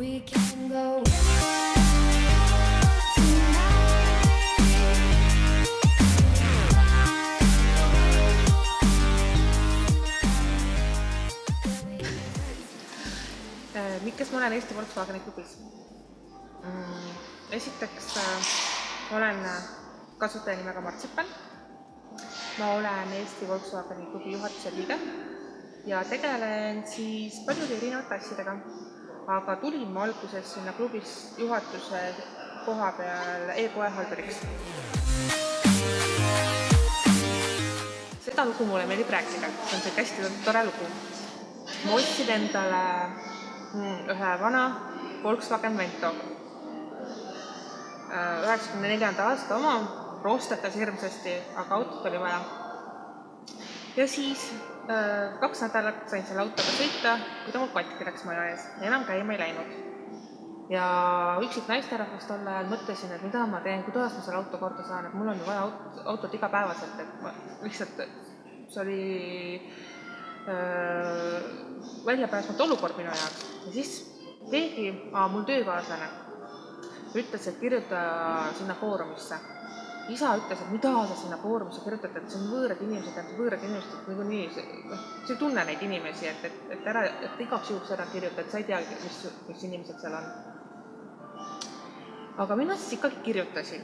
We can go. Miks ma olen Eesti Volkswageni klubis? Esiteks ma olen kasutaja nimega Martsipan. Ma olen Eesti Volkswageni klubi juhatuse liige ja tegelen siis paljude erinevate asjadega. Aga tulin ma alguses sinna klubis juhatuse koha peal e-poe halduriks. Seda lugu mulle meeldib rääkida, see on see hästi tore lugu. Ma ostsin endale ühe vana Volkswagen Vento. 94. aasta oma, roostetas hirmsasti, aga autot oli vaja. Ja siis 2 nädalat sain selle autoga sõita, kui ta mul katki läks maja ees. Enam käima ei läinud. Ja üksik naisterahvas tol ajal mõtlesin, et mida ma teen, kuidas ma selle auto korda saan, et mul on ju vaja autot igapäevaselt, et ma lihtsalt see oli väljapääsmatu olukord minu jaoks. Ja siis keegi, mul töökaaslane, ütles, et kirjuta sinna foorumisse. Isa ütles, et mida sa sinna foorumisse kirjutad, et see on võõrad inimesed, et niikuinii, sa ei tunne neid inimesi, et igaks juhuks ära kirjuta, et sa ei tea, mis inimesed seal on. Aga mina siis ikkagi kirjutasin.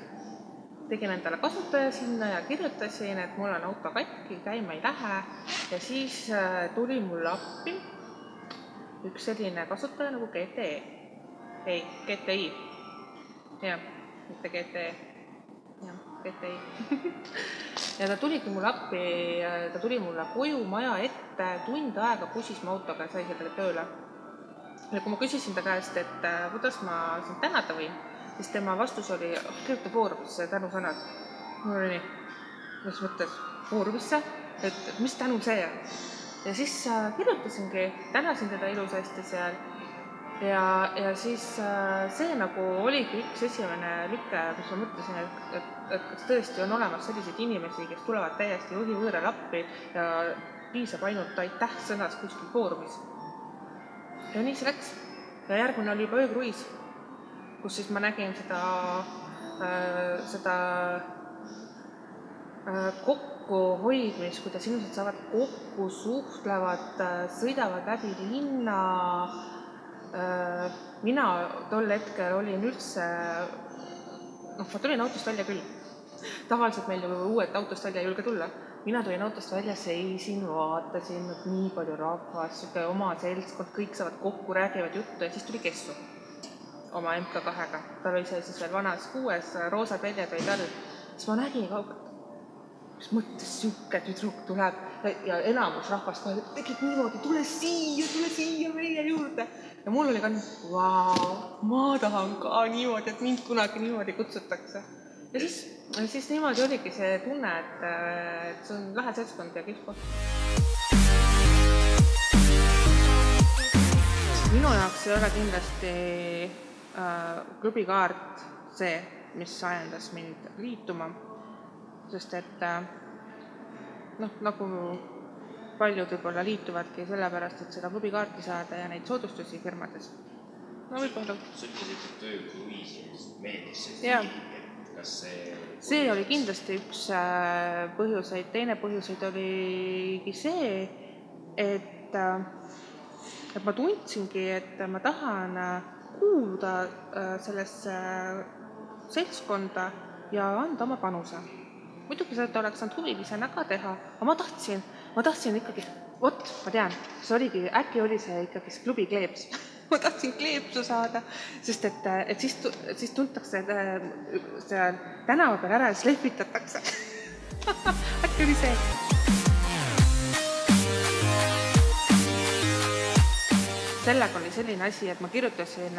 Tegin endale kasutaja sinna ja kirjutasin, et mul on auto katki, käima ei lähe. Ja siis tuli mulle appi üks selline kasutaja nagu GTE. Ei, GTI. Jah, mitte GTE. Jah, GTI. Ja ta tuligi mulle appi, ta tuli mulle koju maja ette, tund aega pusis mu autoga ja sai selle tööle. Ja kui ma küsisin ta käest, et kuidas ma sind tänada võin, siis tema vastus oli, kirjuta foorumisse tänusõnad. Mul oli nii, mis mõttes foorumisse, et mis tänu see on. Ja siis kirjutasingi, tänasin teda ilusasti seal ja siis see nagu oligi üks esimene lükke, kus ma mõtlesin, et kas tõesti on olemas selliseid inimesi, kes tulevad täiesti juhivõõral appi ja piisab ainult aitäh sõnas kuskil foorumis. Ja nii see läks. Ja järgmine oli juba öökruiis, kus siis ma nägin seda kokkuhoidmist, kuidas inimesed saavad kokku, suhtlevad, sõidavad läbi linna. Mina tol hetkel olin üldse, ma tulin autost välja küll. Tavaliselt meil ju uued autost välja ei julge tulla. Mina tulin autost välja, seisin, vaatasin, et nii palju rahvas, oma seltskond, kõik saavad kokku, räägivad juttu ja siis tuli Kessu oma MK2-ga. Tal oli see siis veel vanas 6, roosad väljad olid all. Siis ma nägin kaugelt, mis mõttes sükke tüdruk tuleb ja enamus rahvast kohe tegid niimoodi, tule siia meie juurde. Ja mul oli ka nii, vau, ma tahan ka niimoodi, et mind kunagi niimoodi kutsutakse. Ja siis niimoodi oligi see tunne, et see on lahe seltskond ja kihv koht. Minu jaoks ei ole kindlasti klubikaart see, mis ajendas mind liituma, sest et nagu paljud võib-olla liituvadki sellepärast, et seda klubikaarti saada ja neid soodustusi firmades. No võib-olla. Sa ütlesid, et töökruiis meeldis see fiilik, kas see oli kindlasti üks põhjuseid. Teine põhjuseid oligi see, et ma tundsingi, et ma tahan kuuluda sellesse seltskonda ja anda oma panuse. Muidugi seda oleks saanud huvilisena ka teha, aga ma tahtsin ikkagi, ma tean, see oligi, äkki oli see ikkagi klubi kleeps. Ma tahtsin kleepsu saada, sest et siis tuntakse seal tänava peal ära ja siis lehvitatakse. Äkki oli see. Sellega oli selline asi, et ma kirjutasin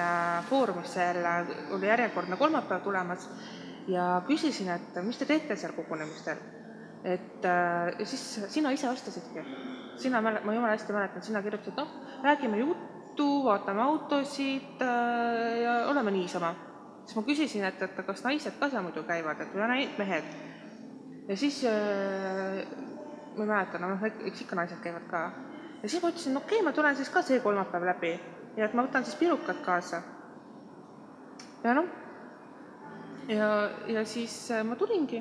foorumisse, oli järjekordne kolmapäev tulemas ja küsisin, et mis te teete seal kogunemistel. Ja siis sina ise vastasidki. Ma jumala hästi mäletan, sina kirjutasid, räägime juttu, vaatame autosid ja oleme niisama. Siis ma küsisin, et kas naised ka seal muidu käivad, et või mehed. Ja siis ma mäletan, eks ikka naised käivad ka. Ja siis ma ütlesin, okei, ma tulen siis ka see kolmapäev läbi ja et ma võtan siis pirukad kaasa. Ja noh, ja siis ma tulingi.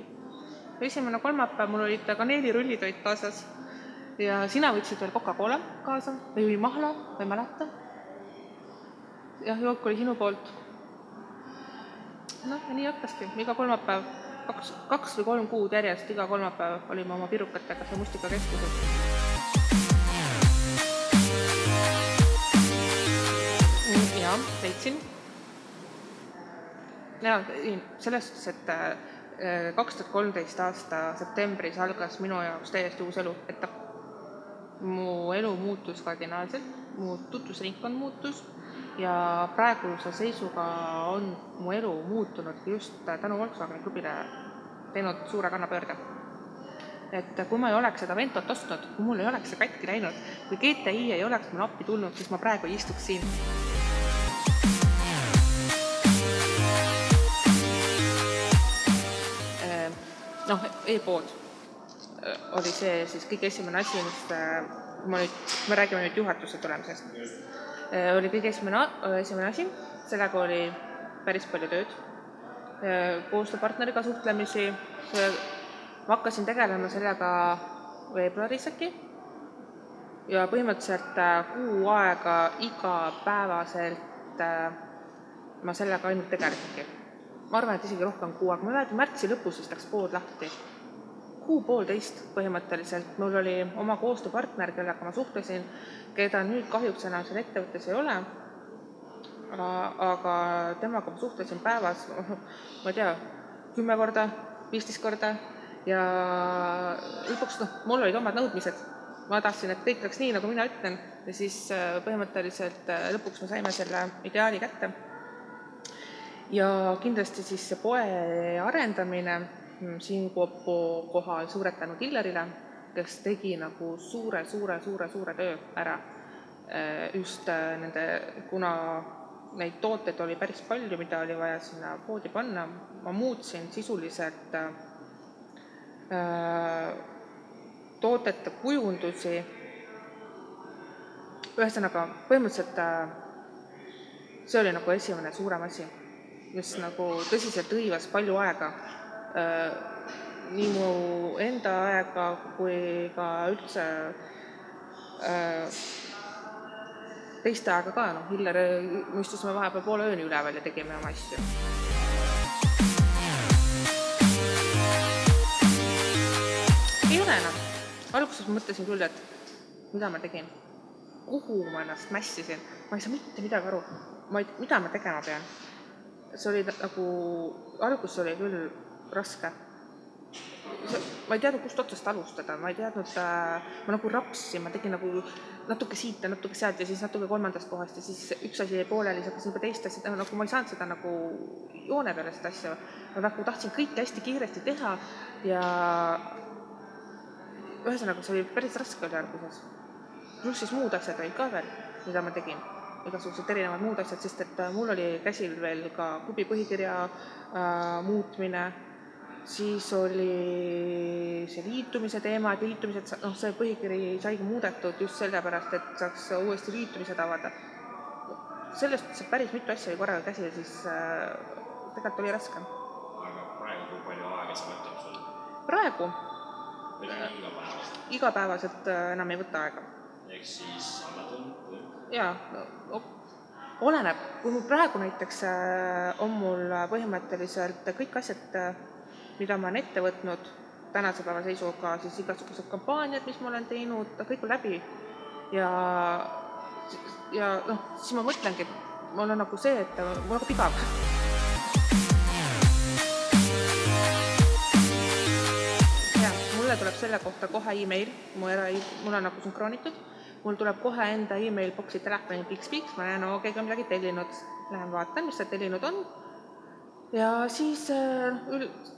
Esimene kolmapäev mul olid kaneelirullid olid kaasas ja sina võtsid veel Coca-Cola kaasa või mahla, ma ei mäleta. Jah, jook oli sinu poolt. Noh, ja nii hakkaski. Iga kolmapäev, 2 või 3 kuud järjest, iga kolmapäev olime oma pirukatega see Mustika keskuses. Ja, leidsin. Ja selles suhtes, et 2013 aasta septembris algas minu jaoks täiesti uus elu etapp. Mu elu muutus kardinaalselt, mu tutvusringkond muutus ja praeguse seisuga on mu elu muutunud just tänu Volkswageni klubile teinud suure kannapöörde. Et kui ma ei oleks seda Ventot ostnud, kui mul ei oleks see katki läinud, kui GTI ei oleks mul appi tulnud, siis ma praegu ei istuks siin. Noh, e-pood oli see siis kõige esimene asi, mis me räägime nüüd juhatuse tulemisest. Oli kõige esimene asi, sellega oli päris palju tööd, koostööpartneriga suhtlemisi. Ma hakkasin tegelema sellega veebruaris äkki ja põhimõtteliselt kuu aega igapäevaselt ma sellega ainult tegelesingi. Ma arvan, et isegi rohkem kuu aega. Ma mäletan, märtsi lõpus siis läks pood lahti. Kuu poolteist põhimõtteliselt. Mul oli oma koostööpartner, kellega ma suhtlesin, keda nüüd kahjuks enam seal ettevõttes ei ole. Aga temaga ma suhtlesin päevas, ma ei tea, 10 korda, 15 korda ja lõpuks mul olid omad nõudmised. Ma tahtsin, et kõik läks nii, nagu mina ütlen ja siis põhimõtteliselt lõpuks me saime selle ideaali kätte. Ja kindlasti siis see poe arendamine siin kohal suured tänu Tillerile, kes tegi nagu suure töö ära. Just nende, kuna neid tooteid oli päris palju, mida oli vaja sinna poodi panna, ma muutsin sisuliselt tootete kujundusi. Ühesõnaga, põhimõtteliselt see oli nagu esimene suurem asi, mis nagu tõsiselt hõivas palju aega. Nii mu enda aega kui ka üldse teiste aega ka. Hiller, me istusime vahepeal poole ööni üleval ja tegime oma asju. Ei ole enam. Alguses ma mõtlesin küll, et mida ma tegin, kuhu ma ennast mässisin. Ma ei saa mitte midagi aru, mida ma tegema pean. See oli nagu, alguses oli küll raske. Ma ei teadnud, kust otsast alustada, ma ei teadnud, ma nagu rapsin, ma tegin nagu natuke siit ja natuke sealt ja siis natuke kolmandast kohast ja siis üks asi jäi pooleli, siis hakkasin juba teist asja, nagu ma ei saanud seda nagu joone peale seda asja. Ma nagu tahtsin kõike hästi kiiresti teha ja ühesõnaga see oli päris raske oli alguses. Pluss siis muud asjad olid ka veel, mida ma tegin. Igasugused erinevad muud asjad, sest et mul oli käsil veel ka klubi põhikirja muutmine, siis oli see liitumise teema, et liitumised, see põhikiri saigi muudetud just sellepärast, et saaks uuesti liitumised avada. Sellest päris mitu asja oli korraga käsil, siis tegelikult oli raske. Aga praegu kui palju aega see võtab sul? Praegu? Igapäevaselt? Igapäevaselt enam ei võta aega. Ehk siis allatund? Jaa, oleneb. Kui mul praegu näiteks on mul põhimõtteliselt kõik asjad, mida ma olen ette võtnud tänase päeva seisuga, siis igasugused kampaaniad, mis ma olen teinud, kõik on läbi. Ja siis ma mõtlengi, et mul on nagu see, et mul on igav. Ja, mulle tuleb selle kohta kohe e-mail, mul on nagu sünkroonitud. Mul tuleb kohe enda e-mail-boksi telefoni piks-piks, ma näen, keegi on midagi tellinud. Lähen vaatan, mis see tellinud on. Ja siis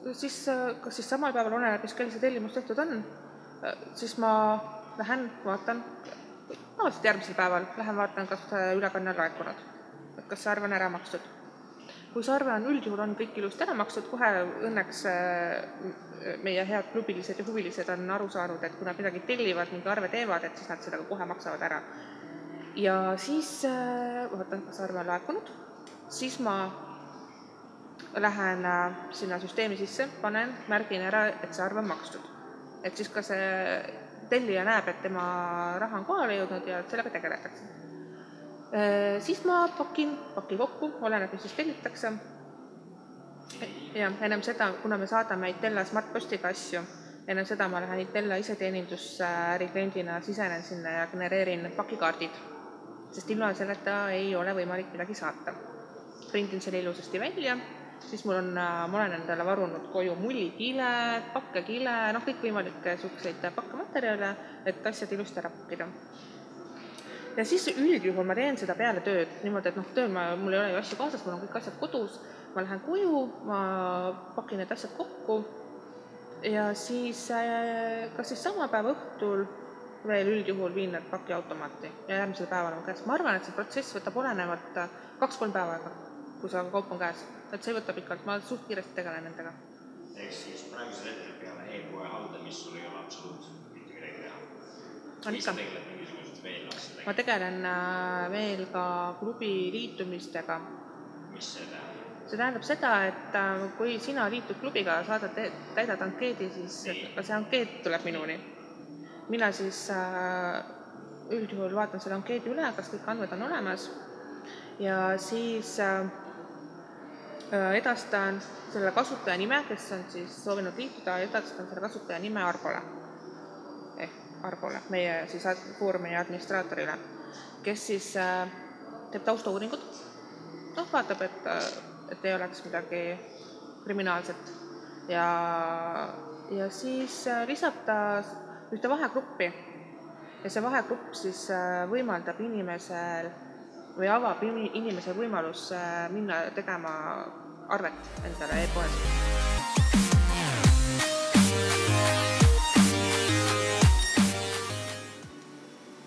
kas siis samal päeval oleneb, mis kell see tellimus tehtud on, siis ma lähen vaatan, järgmisel päeval lähen vaatan, kas ülekanne on laekunud, kas see arv on ära makstud. kui see arve on üldjuhul on kõik ilusti ära makstud, kohe õnneks meie head klubilised ja huvilised on aru saanud, et kui nad midagi tellivad, mingi arve teevad, et siis nad seda kohe maksavad ära. Ja siis vaatan, kas arve on laekunud, siis ma lähen sinna süsteemi sisse, panen, märgin ära, et see arve on makstud. Et siis ka see tellija näeb, et tema raha on kohale jõudnud ja sellega tegeletakse. Siis ma paki kokku, oleneb, mis siis tellitakse. Ja ennem seda, kuna me saadame Itella Smartpostiga asju, ennem seda ma lähen Itella iseteenindusse ärikliendina, sisenen sinna ja genereerin pakikaardid, sest ilma selleta ei ole võimalik midagi saata. Prindin selle ilusasti välja, siis ma olen endale varunud koju mullikile, pakkekile, kõik võimalikke suhteliselt pakkematerjale, et asjad ilusti ära pakkida. Ja siis üldjuhul ma teen seda peale tööd, niimoodi, et tööl mul ei ole ju asju kaasas, mul on kõik asjad kodus, ma lähen koju, ma pakin need asjad kokku ja siis kas siis sama päeva õhtul veel üldjuhul viin need pakiautomaati ja järgmisel päeval on käes. Ma arvan, et see protsess võtab olenevalt 2-3 päeva aega, kui see kaup on käes. Et see võtab ikka, ma suht kiiresti tegelen nendega. Ehk siis praegusel hetkel peale e-poe haldamist sul ei ole absoluutselt mitte midagi teha. Või sa tegeled mingisugused veel asjadega? Ma tegelen veel ka klubi liitumistega. Mis see tähendab? See tähendab seda, et kui sina liitud klubiga, täidad ankeedi, siis ka see ankeed tuleb minuni. Mina siis üldjuhul vaatan selle ankeedi üle, kas kõik andmed on olemas ja siis edastan selle kasutaja nime, kes on siis soovinud liituda, edastan selle kasutaja nime Arbole, meie siis foorumi administraatorile, kes siis teeb taustauuringut, vaatab, et ei oleks midagi kriminaalset ja siis lisab ta ühte vahegruppi ja see vahegrupp siis võimaldab inimesel või avab inimesel võimalus minna tegema arvet endale e-poes.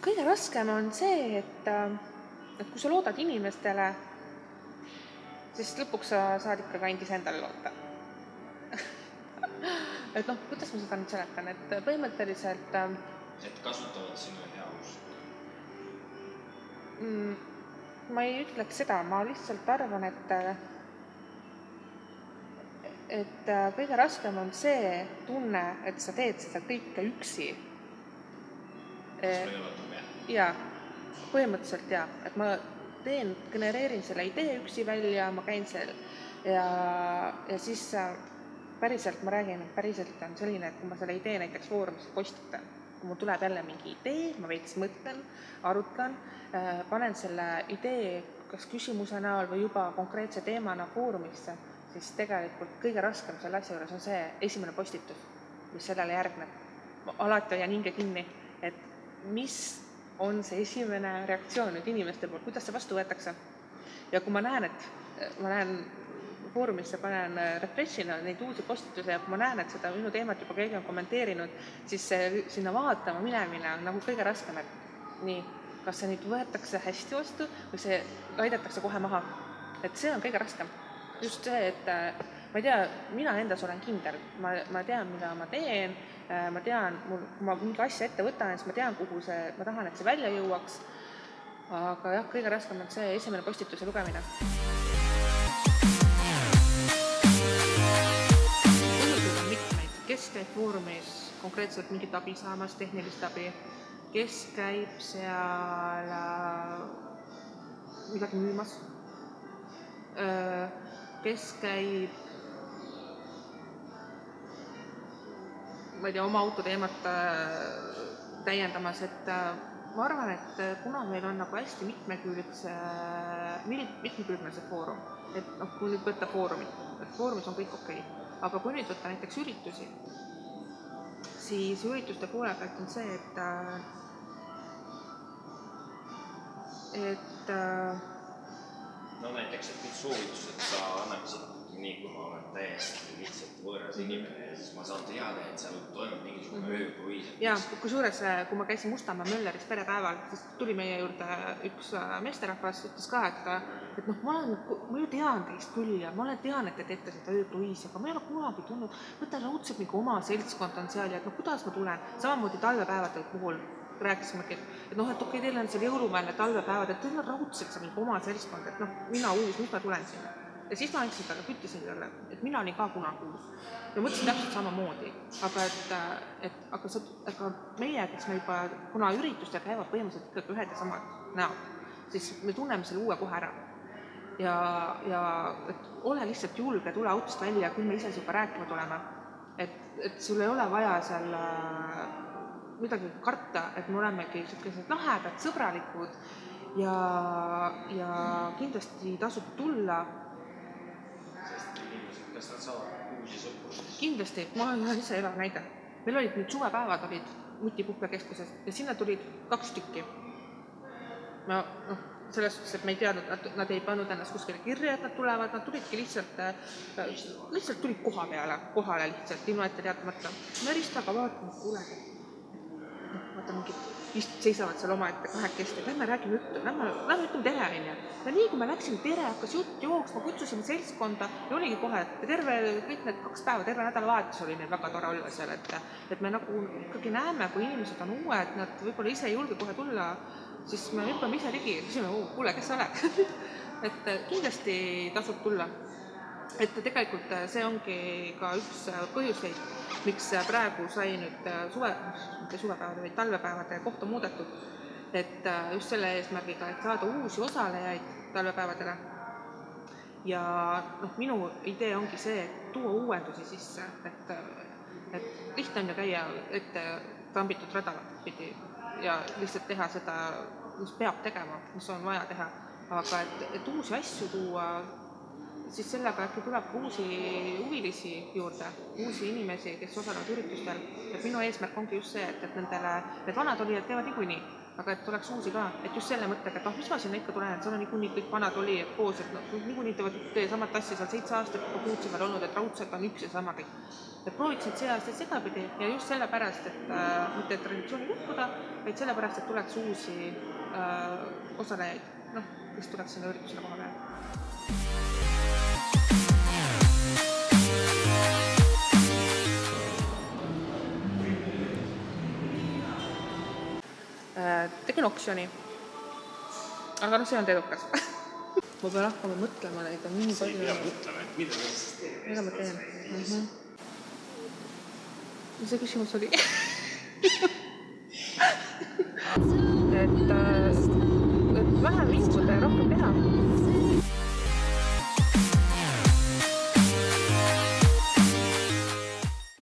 Kõige raskem on see, et kui sa loodad inimestele, siis lõpuks sa saad ikka kandis endale loota. Et kuidas ma seda nüüd seletan, et põhimõtteliselt et kasutavad sinu heaus? Ma ei ütleks seda, ma lihtsalt arvan, et kõige raskem on see tunne, et sa teed seda kõike üksi. Sul ei ole tuge? Jaa, põhimõtteliselt jaa, et ma genereerin selle idee üksi välja, ma käin seal ja siis päriselt ma räägin, et päriselt on selline, et kui ma selle idee näiteks foorumis postitan, kui mul tuleb jälle mingi idee, ma veits mõtlen, arutlan, panen selle idee kas küsimuse näol või juba konkreetse teemana foorumisse, siis tegelikult kõige raskem selle asja juures on see esimene postitus, mis sellele järgneb. Alati hoian hinge kinni, et mis on see esimene reaktsioon nüüd inimeste poolt, kuidas see vastu võetakse. Ja kui ma näen, et ma lähen foorumisse, panen refreshina neid uusi postituse ja kui ma näen, et seda minu teemat juba keegi on kommenteerinud, siis sinna vaatama minemine on nagu kõige raskem, et nii, kas see nüüd võetakse hästi vastu või see aidatakse kohe maha. Et see on kõige raskem. Just see, et ma ei tea, mina endas olen kindel, ma tean, mida ma teen, ma tean, kui ma mingi asja ette võtan, siis ma tean, kuhu ma tahan, et see välja jõuaks, aga jah, kõige raskem on see esimene postituse lugemine. Põhjuseid on mitmeid, kes käib foorumis konkreetselt mingit abi saamas, tehnilist abi, kes käib seal midagi müümas, kes käib ma ei tea, oma autoteemat täiendamas, et ma arvan, et kuna meil on nagu hästi mitmekülgne see foorum, et kui nüüd võtta foorumit, et foorumis on kõik okei, aga kui nüüd võtta näiteks üritusi, siis ürituste poole pealt on see, et no näiteks, et mis soovitused sa annaksid nii kui ma olen täiesti lihtsalt võõras inimene ja siis ma saan teada, et seal toimub mingisugune öökruiis. Ja kusjuures, kui ma käisin Mustamäe Mölleris perepäeval, siis tuli meie juurde üks meesterahvas, ütles ka, et noh, ma ju tean teist küll ja ma tean, et te teete seda öökruiisi, aga ma ei ole kunagi tulnud, mõtlen raudselt mingi oma seltskond on seal ja et noh, kuidas ma tulen, samamoodi talvepäevadel puhul rääkisimegi, et noh, et okei, teil on seal jõulumäele talvepäevad, et teil on raudselt see mingi oma seltskond, et noh, mina uus, mis ma tulen sinna. Ja siis ma andsin talle, ütlesin talle, et mina olin ka kunagi uus. Ja mõtlesin täpselt samamoodi, aga meie, kes me juba, kuna üritustel käivad põhimõtteliselt ikkagi ühed ja samad näod, siis me tunneme selle uue kohe ära. Ja et ole lihtsalt julge, tule autost välja, küll me ise sinuga rääkima tuleme. Et sul ei ole vaja seal midagi karta, et me olemegi sellised lahedad, sõbralikud ja kindlasti tasub tulla. Kas nad saavad uusi sõprusi? Kindlasti, ma olen ise elav näide. Meil olid nüüd suvepäevad olid Mutipuhkekeskuses ja sinna tulid 2 tükki. Selles suhtes, et me ei teadnud, nad ei pannud ennast kuskile kirja, et nad tulevad, nad tulidki lihtsalt tulid kohale lihtsalt, ilma ette teadmata. Me Ristaga vaatame, kuulegi. Vaata mingid seisavad seal oma ette 2 kesti, lähme räägime juttu, lähme ütleme tere, onju. Ja nii kui me läksime tere, hakkas jutt jooksma, kutsusime seltskonda ja oligi kohe, et kõik need 2 päeva, terve nädalavahetus oli neil väga tore olla seal, et me nagu ikkagi näeme, kui inimesed on uued, nad võib-olla ise ei julge kohe tulla, siis me hüppame ise ligi ja küsime, kuule, kes sa oled? Et kindlasti tasub tulla. Et tegelikult see ongi ka üks põhjuseid, miks praegu sai nüüd suvepäevade või talvepäevade kohta muudetud, et just selle eesmärgiga, et saada uusi osalejaid talvepäevadele. Ja minu idee ongi see, et tuua uuendusi sisse, et lihtne on ju käia ette trambitud rada pidi ja lihtsalt teha seda, mis peab tegema, mis on vaja teha, aga et uusi asju tuua, siis sellega äkki tuleb uusi huvilisi juurde, uusi inimesi, kes osalevad üritustel. Et minu eesmärk ongi just see, et need vanad olijad teevad niikuinii, aga et oleks uusi ka, et just selle mõttega, et mis ma sinna ikka tulen, et seal on niikuinii kõik vanad olijad koos, et niikuinii teevad samad tassi seal 7 aastat juba kuutsi veel olnud, et raudselt on üks ja sama kõik. Et prooviksid see aasta sedapidi ja just sellepärast, et mitte traditsiooni rikkuda, vaid sellepärast, et tuleks uusi osalejaid, kes tuleks sinna üritusele koha peale. Tegin oksjoni, aga see on edukas. Ma pean hakkama mõtlema neid, on nii palju. See ei pea mõtlema, et mida ma siis teen. Mida ma teen? See küsimus oli. Et vähem vinguda ja rohkem teha.